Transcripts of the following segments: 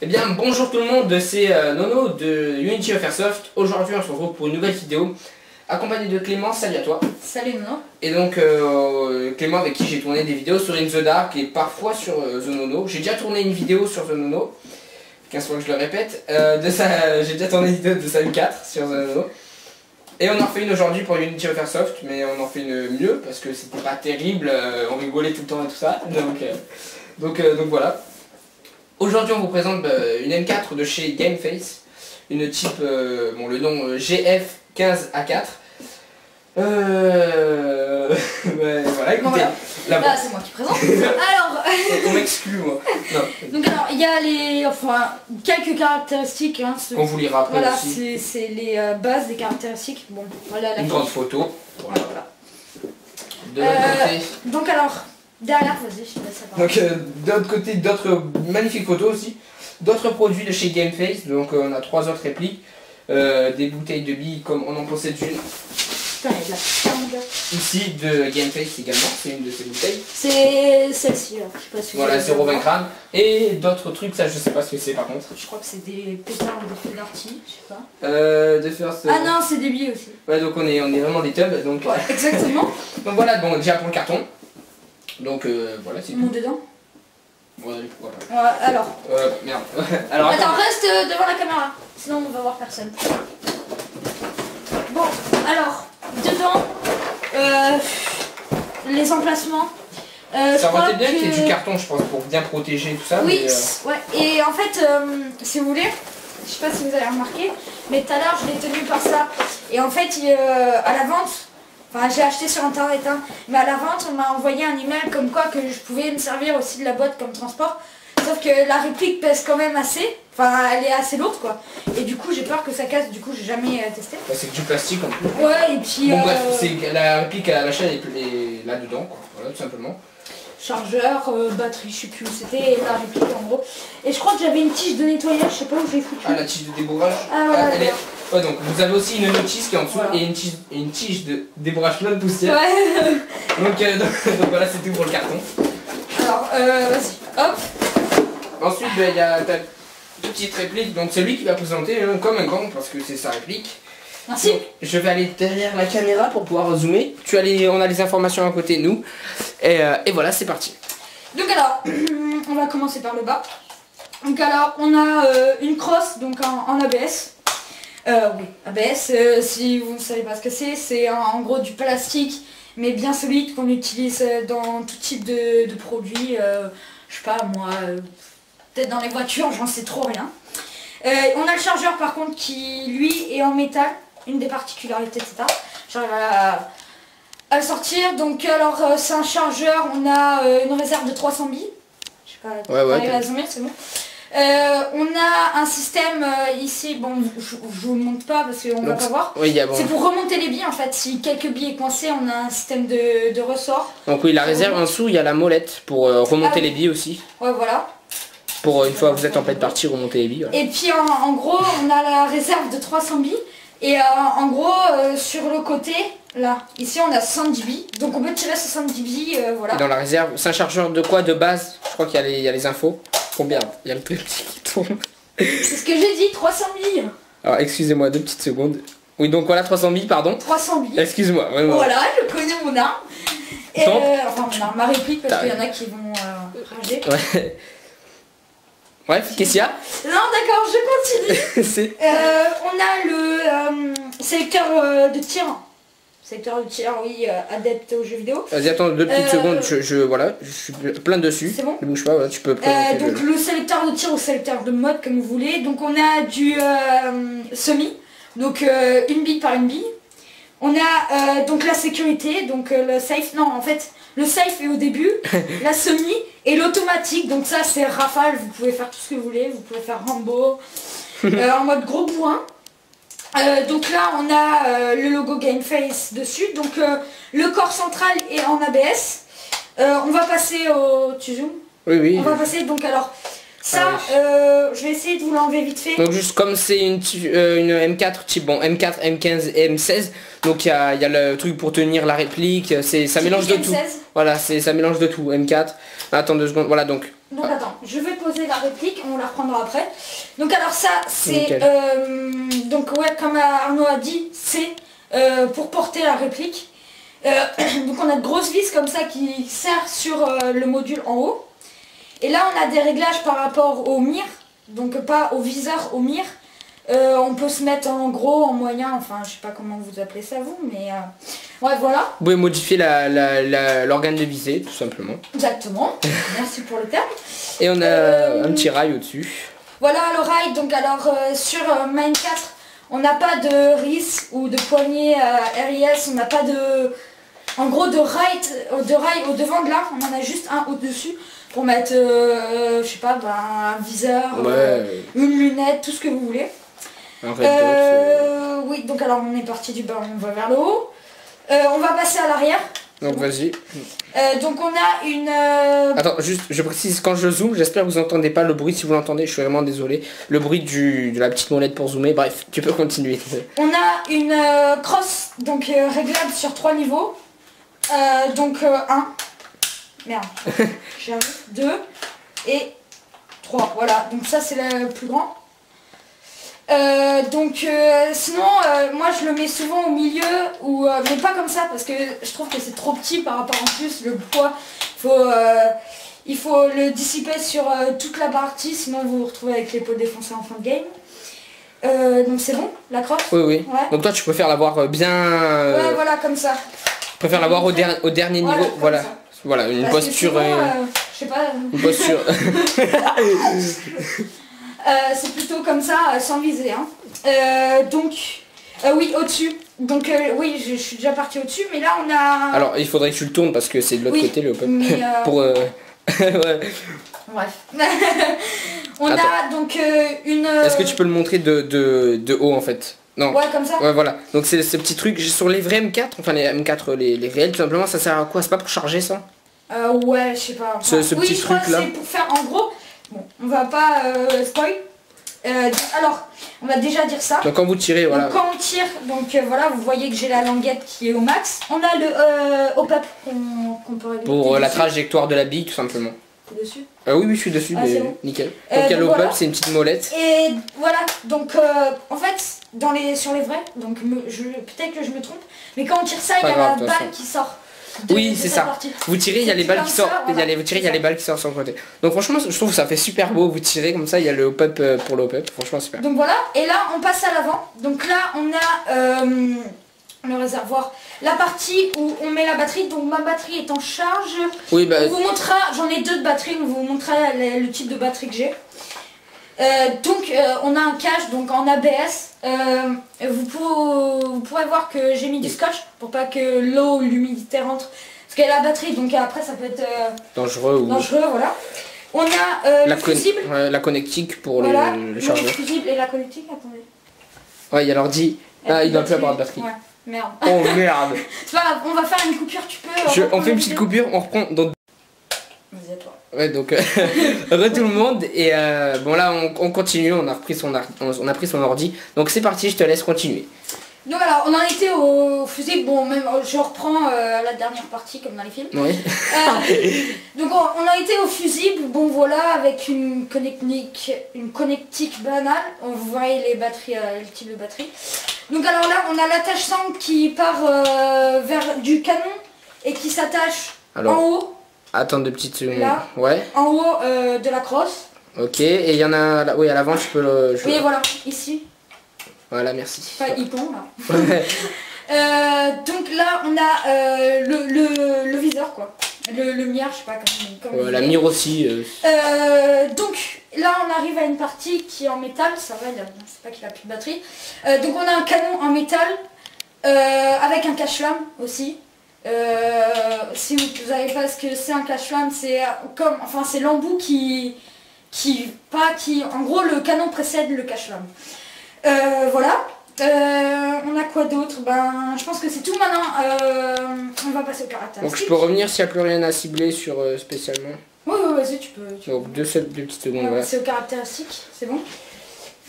Eh bien bonjour tout le monde, c'est Nono de Unity of Airsoft. Aujourd'hui on se retrouve pour une nouvelle vidéo accompagné de Clément. Salut à toi. Salut Nono. Et donc Clément avec qui j'ai tourné des vidéos sur In the Dark et parfois sur The Nono. J'ai déjà tourné une vidéo sur The Nono, 15 fois que je le répète. J'ai déjà tourné une vidéo de Salut 4 sur The Nono. Et on en fait une aujourd'hui pour Unity of Airsoft, mais on en fait une mieux parce que c'était pas terrible, on rigolait tout le temps et tout ça. Donc voilà. Aujourd'hui on vous présente une M4 de chez Gameface, une type, bon le nom GF15A4. Ouais, voilà, écoutez, voilà. Là c'est moi qui présente. Alors on m'exclut moi. Non. Donc alors il y a quelques caractéristiques hein, on vous lira après voilà, aussi. c'est les bases des caractéristiques. Bon voilà la une grande photo. Voilà. De l'autre côté. Donc alors derrière, vas-y, je te laisse la parole. Donc de l'autre côté, d'autres magnifiques photos aussi, d'autres produits de chez Gameface. Donc on a 3 autres répliques, des bouteilles de billes comme on en possède une. Putain, il y a de la merde. Ici de Gameface également, c'est une de ces bouteilles. C'est celle-ci, je sais pas si voilà, 0,20 grammes. Et d'autres trucs, ça je sais pas ce que c'est par contre. Je crois que c'est des pétards de feu d'arty, je sais pas. De faire ce... Ah non, c'est des billes aussi. Ouais, donc on est vraiment des tubs. Donc, ouais, exactement. Donc voilà, bon, déjà pour le carton. Donc voilà, c'est tout. Mon dedans. Bon, allez, pourquoi pas. Ouais, alors. Merde. Alors, attends, reste devant la caméra, sinon on va voir personne. Bon, alors, dedans, les emplacements. Ça aurait été bien qu'il y ait du carton, je pense, pour bien protéger tout ça. Oui, mais, ouais, et en fait, si vous voulez, je sais pas si vous avez remarqué, mais tout à l'heure je l'ai tenu par ça. Et en fait, à la vente, enfin j'ai acheté sur internet, hein, mais à la vente on m'a envoyé un email comme quoi que je pouvais me servir aussi de la boîte comme transport. Sauf que la réplique pèse quand même assez, enfin elle est assez lourde quoi. Et du coup j'ai peur que ça casse, du coup j'ai jamais testé. Ouais, c'est que du plastique en plus. Ouais, et puis... Bon bref, la réplique à l'achat est là-dedans, quoi. Voilà, tout simplement. Chargeur, batterie, je sais plus où c'était, et la réplique en gros. Et je crois que j'avais une tige de nettoyage, je sais pas où je l'ai foutu. Ah, la tige de débourrage. Ah voilà. Ouais, donc vous avez aussi une notice qui est en dessous, voilà. Et une tige de débourrage plein de poussière. Ouais. donc voilà, c'est tout pour le carton. Alors, vas-y, hop. Ensuite, il y a ta petite réplique, donc c'est lui qui va présenter comme un gant parce que c'est sa réplique. Merci. Donc, je vais aller derrière la caméra pour pouvoir zoomer. On a les informations à côté de nous. Et voilà, c'est parti. Donc alors, on va commencer par le bas. Donc alors, on a une crosse donc en ABS. Oui, ABS, si vous ne savez pas ce que c'est en gros du plastique, mais bien solide qu'on utilise dans tout type de produits. Je sais pas moi, peut-être dans les voitures, j'en sais trop rien. On a le chargeur par contre qui lui est en métal, une des particularités de ça. J'arrive à le sortir. Donc alors c'est un chargeur, on a une réserve de 300 billes. Je sais pas, ouais, à zoomer, c'est bon. On a un système ici, bon je vous le montre pas parce qu'on va pas voir. Oui, bon. C'est pour remonter les billes en fait, si quelques billes est coincé, on a un système de ressort. Donc oui, la réserve en dessous, il y a la molette pour remonter les billes aussi. Ouais voilà. Pour une fois que vous êtes en pleine partie, remonter les billes. Voilà. Et puis en gros, on a la réserve de 300 billes. Et en gros, sur le côté, là, ici on a 70 billes. Donc on peut tirer 70 billes, voilà. Et dans la réserve, c'est un chargeur de quoi de base? Je crois qu'il y a les infos. Combien? Il y a le truc qui tourne. C'est ce que j'ai dit, 300 billes. Alors excusez-moi, 2 petites secondes. Oui, donc voilà, 300 billes, pardon. 300 billes. Excuse-moi, vraiment. Voilà, je connais mon arme. Et enfin mon arme, ma réplique, parce qu'il y en a qui vont rager. Ouais. Bref, qu'est-ce qu'il y a? Non, d'accord, je continue. On a le sélecteur de tir. Sélecteur de tir, oui, adepte aux jeux vidéo. Vas-y, attends 2 petites secondes, voilà, je suis plein dessus. C'est bon? Ne bouge pas, voilà, tu peux présenter. Donc le sélecteur de tir ou sélecteur de mode, comme vous voulez. Donc on a du semi, donc une bille par une bille. On a donc la sécurité, donc le safe, non en fait le safe est au début, la semi et l'automatique, donc ça c'est rafale, vous pouvez faire tout ce que vous voulez, vous pouvez faire Rambo, en mode gros bourrin. Donc là on a le logo Gameface dessus, donc le corps central est en ABS. On va passer au... Tu zoomes? Oui. On va passer donc alors... Ça, je vais essayer de vous l'enlever vite fait. Donc juste comme c'est une M4 type, bon M4, M15 et M16, donc il y a le truc pour tenir la réplique, ça mélange de tout. Voilà, ça mélange de tout, M4. Attends 2 secondes, voilà donc. Donc attends, je vais poser la réplique, on la reprendra après. Donc alors ça, c'est... donc ouais, comme Arnaud a dit, c'est pour porter la réplique. Donc on a de grosses vis comme ça qui serrent sur le module en haut. Et là on a des réglages par rapport au mire, donc pas au viseur, au mire. On peut se mettre en gros, en moyen, enfin je sais pas comment vous appelez ça vous, mais ouais voilà. Vous pouvez modifier l'organe de visée tout simplement. Exactement, merci pour le terme. Et on a un petit rail au-dessus. Voilà le rail, donc alors sur Mine 4, on n'a pas de RIS ou de poignée RIS, on n'a pas de... En gros de rail au devant de là, on en a juste un au-dessus pour mettre, je sais pas, un viseur, une lunette, tout ce que vous voulez. Un red dot, oui, donc alors on est parti du bas, on va vers le haut. On va passer à l'arrière. Donc vas-y. Donc on a une... Attends, juste, je précise, quand je zoome, j'espère que vous n'entendez pas le bruit. Si vous l'entendez, je suis vraiment désolé. Le bruit de la petite molette pour zoomer. Bref, tu peux continuer. On a une crosse, donc réglable sur 3 niveaux. Donc 1. Merde. J'arrive. 2 et 3. Voilà, donc ça c'est le plus grand. Sinon moi je le mets souvent au milieu ou mais pas comme ça parce que je trouve que c'est trop petit par rapport en plus le poids. Il faut le dissiper sur toute la partie, sinon vous vous retrouvez avec les pots défoncés en fin de game. Donc c'est bon, la crosse. Oui. Ouais. Donc toi tu préfères l'avoir bien... Ouais voilà comme ça. Tu préfères l'avoir au dernier niveau. Voilà. Voilà, une posture... je sais pas... Une posture... c'est plutôt comme ça, sans viser. Hein. Oui, au-dessus. Donc oui, je suis déjà partie au-dessus, mais là on a... Alors, il faudrait que tu le tournes parce que c'est de l'autre côté le pop. Mais Pour... ouais. Bref. On a donc une... Est-ce que tu peux le montrer de haut en fait? Non. Ouais, comme ça. Ouais, voilà. Donc c'est ce petit truc sur les vrais M4, enfin les M4, les réels, tout simplement, ça sert à quoi? C'est pas pour charger ça? Ouais, je sais pas. Enfin, ce petit truc là. C'est pour faire en gros... Bon, on va pas spoil. Alors, on va déjà dire ça. Donc quand vous tirez, voilà. Donc, quand on tire, donc voilà, vous voyez que j'ai la languette qui est au max. On a le hop-up qu'on peut régler. Pour la trajectoire de la bille, tout simplement. T'es dessus? Oui, je suis dessus, mais bon. nickel. Donc il y a le hop-up, c'est une petite molette. Et voilà, donc en fait, sur les vrais, donc peut-être que je me trompe, mais quand on tire ça, il y a la balle qui sort. Oui, c'est ça. Vous tirez, il y a les balles qui sortent. Vous tirez, il y a les balles qui sortent sur le côté. Donc franchement, je trouve que ça fait super beau. Vous tirez comme ça, il y a le hop-up pour le hop-up. Franchement, super. Donc voilà, et là, on passe à l'avant. Donc là, on a le réservoir, la partie où on met la batterie. Donc ma batterie est en charge. Oui, bah... On vous montrera, j'en ai 2 de batterie, on vous montrera le type de batterie que j'ai. On a un cache donc en ABS. Vous pourrez voir que j'ai mis du scotch pour pas que l'eau ou l'humidité rentre. Parce qu'il y a la batterie, donc après ça peut être dangereux, voilà. On a le fusible. La connectique pour le chargeur. Le fusible et la connectique, attendez. Ouais, il y a l'ordi. Ah, il doit plus avoir de batterie. Ouais, merde. Oh merde. C'est pas grave, on va faire une coupure, tu peux... On fait une petite coupure, on reprend dans... Vas-y, à toi. Ouais, donc re tout le monde et bon là on continue, on a pris son ordi, donc c'est parti, je te laisse continuer. Donc alors on en était au fusible, bon même je reprends la dernière partie comme dans les films. Oui. Donc on a été au fusible, bon voilà, avec une connectique banale, vous voyez les batteries, le type de batterie. Donc alors là on a l'attache sangle qui part vers du canon et qui s'attache en haut. Attends 2 petites secondes. Là, ouais. En haut de la crosse. Ok, et il y en a là, oui à l'avant tu peux le... Oui voilà, ici. Voilà, merci. Enfin, il tombe là. Donc là on a le viseur quoi. Le mire, je sais pas comment la mire aussi. Donc là on arrive à une partie qui est en métal, ça va, c'est pas qu'il a plus de batterie. Donc on a un canon en métal avec un cache-flamme aussi. Si vous savez pas ce que c'est un cache-flamme, c'est c'est l'embout en gros le canon précède le cache-flamme. Voilà. On a quoi d'autre? Ben je pense que c'est tout maintenant. On va passer au caractère. Donc je peux revenir s'il n'y a plus rien à cibler sur spécialement. Oui, vas-y, tu peux. Donc deux petites secondes. Ouais, c'est au caractéristique, c'est bon?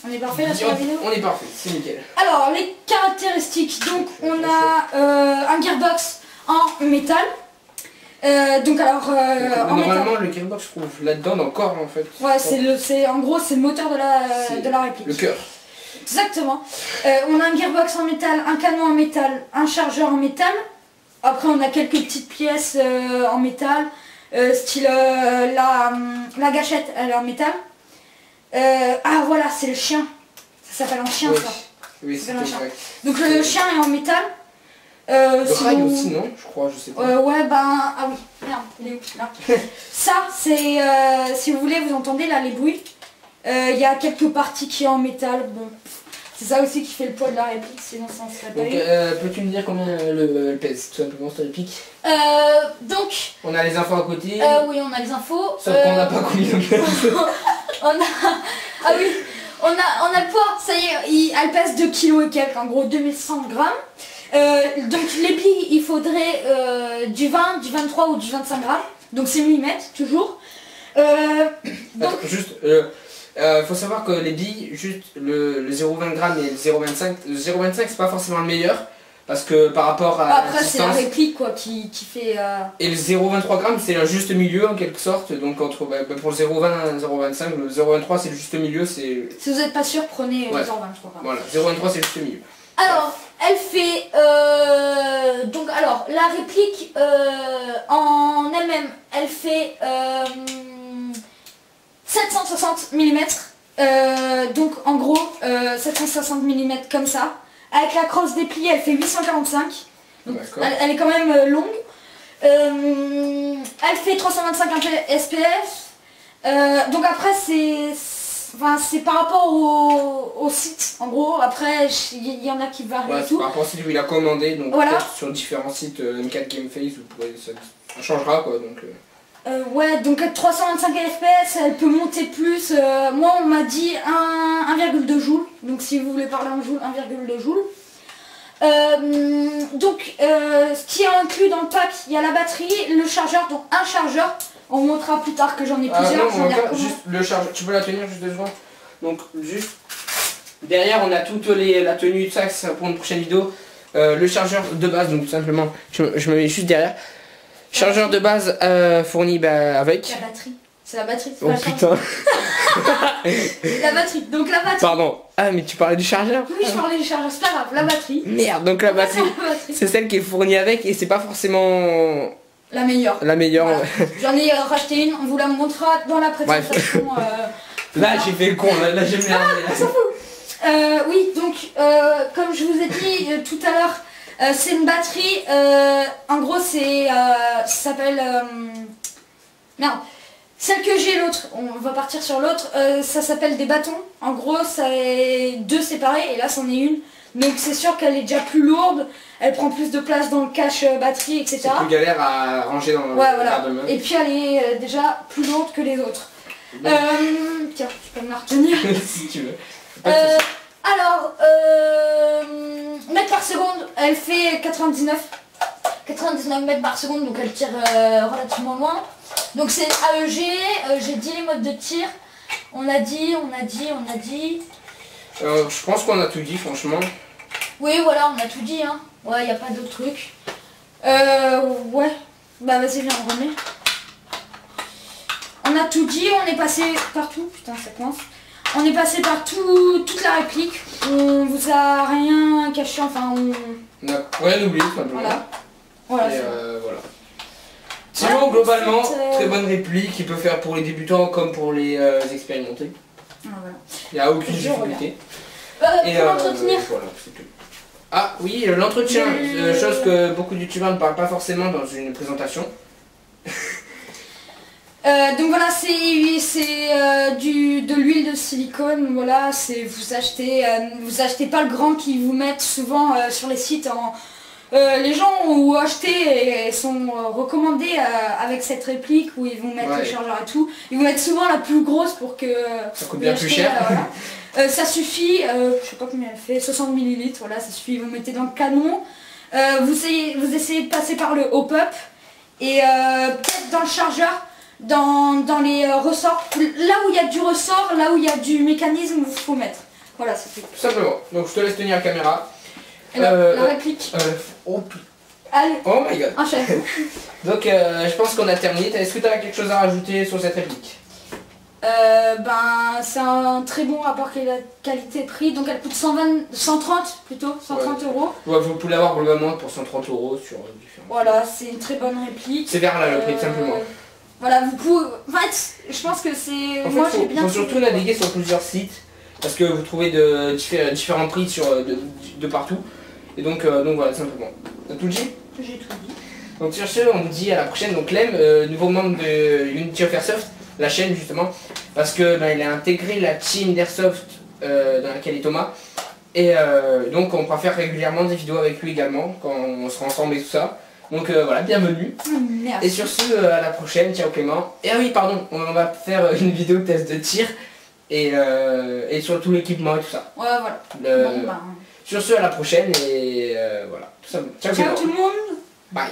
On est parfait là sur la vidéo? On est parfait, c'est nickel. Alors les caractéristiques, donc on a un gearbox en métal. Donc alors, Donc, en normalement, métal. le gearbox se trouve là-dedans, dans le corps en fait. Ouais, en gros, c'est le moteur de la réplique. Le cœur. Exactement. On a un gearbox en métal, un canon en métal, un chargeur en métal. Après, on a quelques petites pièces en métal, style la gâchette, elle est en métal. Ah voilà, c'est le chien. Ça s'appelle un chien, Oui, ça. oui Ça c'est s'appelle un chien. vrai. Donc le chien est en métal. Le Si rail vous- aussi, non? Je crois, je sais pas. Ouais, ben... Ah oui, merde, il est où là? Ça, c'est... si vous voulez, vous entendez là les bruits. Il y a quelques parties qui est en métal. Bon, c'est ça aussi qui fait le poids de la réplique, sinon ça ne serait pas Donc, eu. peux-tu me dire combien elle pèse, tout simplement, cette réplique? Donc, On a les infos à côté, oui, on a les infos. sauf qu'on n'a pas combien de pèse. On a... Ah oui, on a le poids, ça y est, elle pèse 2 kg et quelques, en gros 2100 grammes. Donc les billes, il faudrait du 20, du 23 ou du 25 grammes. Donc c'est millimètres, toujours. Donc, Attends, juste, faut savoir que les billes, juste le 0,20 g et le 0,25, le 0,25 c'est pas forcément le meilleur. Parce que par rapport à après c'est la distance, réplique quoi qui fait... et le 0,23 g c'est un juste milieu en quelque sorte. Donc entre, pour le 0,20 et 0,25, le 0,23 c'est le juste milieu. C'est Si vous n'êtes pas sûr, prenez Ouais. 0,23 grammes. voilà, 0,23 c'est le juste milieu. Alors, elle fait... donc alors, la réplique en elle-même, elle fait 760 mm. Donc en gros, 760 mm comme ça. Avec la crosse dépliée, elle fait 845. Donc, D'accord. elle est quand même longue. Elle fait 325 SPS. Donc après, c'est par rapport au site. En gros, après, il y en a qui varient Ouais, et c'est tout. par rapport au site où il a commandé, donc Voilà. peut-être sur différents sites M4 Gameface, vous pourrez, ça changera quoi. Donc, Ouais, donc 325 FPS, elle peut monter plus. Moi, on m'a dit 1,2 joules. Donc, si vous voulez parler en joules, 1,2 joules. Donc, ce qui est inclus dans le pack, il y a la batterie, le chargeur. Donc, un chargeur. On montrera plus tard que j'en ai ah plusieurs. non, j'en ai encore, recommandé. juste le chargeur, tu peux la tenir juste 2 secondes. Donc, juste derrière, on a toute la tenue de ça, c'est pour une prochaine vidéo. Le chargeur de base, donc tout simplement, je me mets juste derrière. Chargeur de base fourni avec. La batterie. C'est la batterie. c'est Oh pas le chargeur. putain. La batterie. Donc, la batterie. Pardon. Ah, mais tu parlais du chargeur? Oui, je parlais du chargeur. C'est pas grave. La batterie. Merde, donc la batterie. La batterie. C'est celle qui est fournie avec et c'est pas forcément La meilleure. la meilleure. Voilà. J'en ai racheté une, on vous la montrera dans la présentation. Là, j'ai fait le con, là j'ai merdé. Oui, donc comme je vous ai dit tout à l'heure, c'est une batterie. En gros, ça s'appelle. Merde. Celle que j'ai, l'autre, on va partir sur l'autre, ça s'appelle des bâtons. En gros, c'est 2 séparés et là, c'en est une. Donc c'est sûr qu'elle est déjà plus lourde, elle prend plus de place dans le cache batterie, etc. C'est plus galère à ranger dans le Ouais, voilà. garde-main. Et puis elle est déjà plus lourde que les autres. Donc, Tiens, tu peux me la retenir. si tu veux. Pas de soucis. Alors, mètres par seconde, elle fait 99 mètres par seconde, donc elle tire relativement loin. Donc c'est AEG, j'ai dit les modes de tir. On a dit. Je pense qu'on a tout dit, franchement. Oui, voilà, on a tout dit, hein. Ouais, y a pas d'autres trucs. Ouais. Bah vas-y, viens, on remet. On a tout dit, on est passé partout. Putain, ça coince. On est passé par toute la réplique. On vous a rien caché, enfin On a rien oublié, tout simplement. Voilà. Voilà, Et c'est bon. voilà. Sinon, Voilà, globalement, ensuite, très bonne réplique qui peut faire pour les débutants comme pour les expérimentés. Ah, voilà. Il n'y a aucune Je difficulté. Pour l'entretenir. Voilà, c'est tout. Ah oui, l'entretien, chose que beaucoup de youtubeurs ne parlent pas forcément dans une présentation. Donc voilà, c'est de l'huile de silicone. Voilà, c'est vous achetez pas le grand qu'ils vous mettent souvent sur les sites. Les gens ont acheté et sont recommandés avec cette réplique où ils vont mettre le chargeur et tout. Ils vont mettre souvent la plus grosse pour que Ça coûte bien plus l'achetez, cher. voilà. Ça suffit, je sais pas combien elle fait, 60 ml, voilà, ça suffit. Vous mettez dans le canon. Vous essayez de passer par le hop-up et peut-être dans le chargeur. Dans les ressorts, là où il y a du ressort, là où il y a du mécanisme, il faut mettre. Voilà, c'est tout. Tout simplement. Donc je te laisse tenir la caméra. Et la réplique. Oh putain. Allez, Oh my god. enchaîne. Donc je pense qu'on a terminé. Est-ce que tu as quelque chose à rajouter sur cette réplique? Ben c'est un très bon rapport qualité-prix, donc elle coûte 130 plutôt, 130 euros. Ouais, vous pouvez l'avoir globalement pour 130 euros sur différents. Voilà, c'est une très bonne réplique. C'est vers là le prix, tout simplement. Voilà, vous pouvez... En fait, je pense que c'est... En fait, Moi j'ai bien faut surtout naviguer sur plusieurs sites parce que vous trouvez de différents prix de partout. Et donc voilà, tout simplement. T'as tout dit? J'ai tout dit. Donc sur ce, on vous dit à la prochaine. Donc Lem, nouveau membre de Unity of Airsoft, la chaîne justement, parce que il a intégré la team d'Airsoft dans laquelle est Thomas. Et donc on pourra faire régulièrement des vidéos avec lui également, quand on sera ensemble et tout ça. Donc voilà, bienvenue. Merci. Et sur ce, à la prochaine, ciao Clément. Et ah oui, pardon, on va faire une vidéo test de tir et sur tout l'équipement et tout ça. Ouais, voilà. Bon, ben... Sur ce, à la prochaine et voilà. Tout ça. Ciao Ciao Clément. tout le monde. Bye.